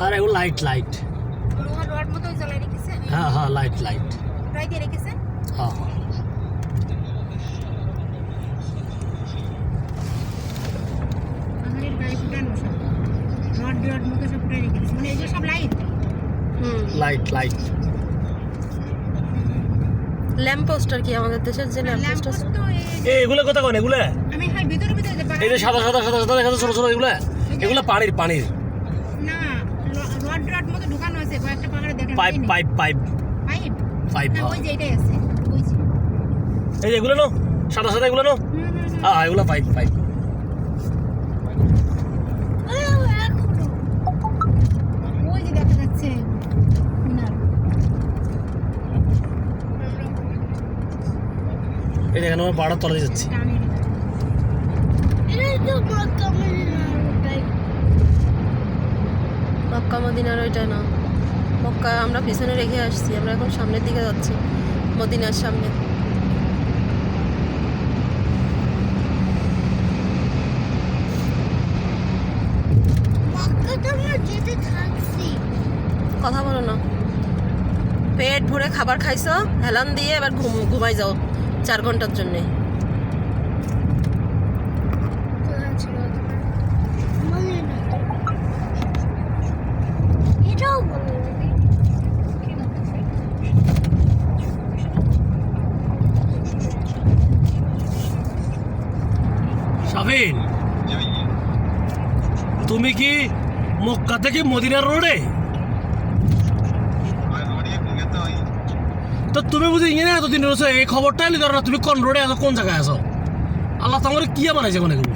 আরে ও light light লোহার rod মতো জ্বালাই রেখেছে। হ্যাঁ হ্যাঁ লাইট লাইট ওটাই দিয়ে রেখেছে। হ্যাঁ আমাদের গায়ে ফুটানো সব রড মতো সব ফুটাই রেখেছে, মানে এই যে সব light. Light light lamp poster কি আমাদের দেশের যে ল্যাম্প পোস্ট আছে তো এগুলো কথা কোন এগুলো আমি হয় ভিতরে ভিতরে এই যে সাদা সাদা সাদা সাদা দেখা যাচ্ছে ছোট ছোট এগুলো এগুলো পানির পানির না রড মতো ঢোকানো আছে কয়েকটা পাহাড়ে দেখেন। Pipe pipe pipe pipe pipe না, ওই যে এটাই আছে, ওই যে এই যে এগুলো নো সাদা সাদা এগুলো নো হ্যাঁ এগুলো পাইপ পাইপ ওই যে দেখা যাচ্ছে মিনার। এই দেখেন আমরা পাহাড়ের তলায় যাচ্ছি মক্কা মদিনার ওইটা না, মক্কা আমরা পিছনে রেখে আসছি, আমরা এখন সামনের দিকে যাচ্ছি, মদিনার সামনে। কথা বলো না, পেট ভরে খাবার খাইছো, হেলান দিয়ে এবার ঘুমাই যাও 4 ঘন্টার জন্যে। শাবিন তুমি কি মক্কা থেকে মদিনার রোডে? তো তুমি বুঝি ইয়ে না এতদিন রয়েছে এই খবরটা এলি ধরো না, তুমি কোন রোডে আছো, কোন জায়গায় আছো? আল্লাহ তোমার কি বানাইছে কোন এগুলো?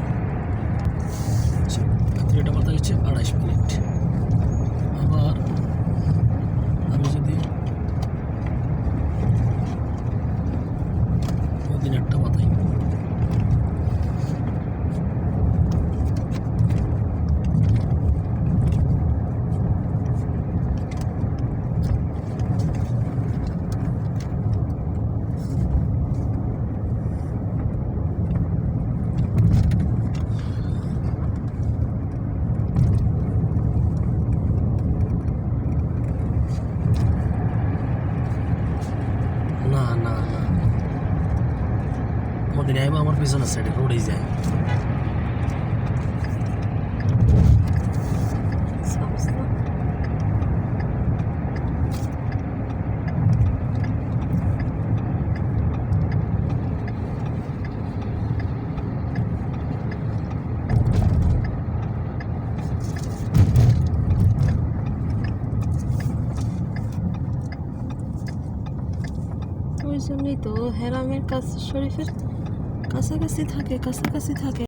এটা কথা হচ্ছে 28 মিনিট। আবার আমি যদি মদিনারটা বাতাই না না না মদিনায় আমার পিছনের সাইডে রোডেই যায়। ওই জন্যই তো হেরামের কাছে শরীফের কাছাকাছি থাকে।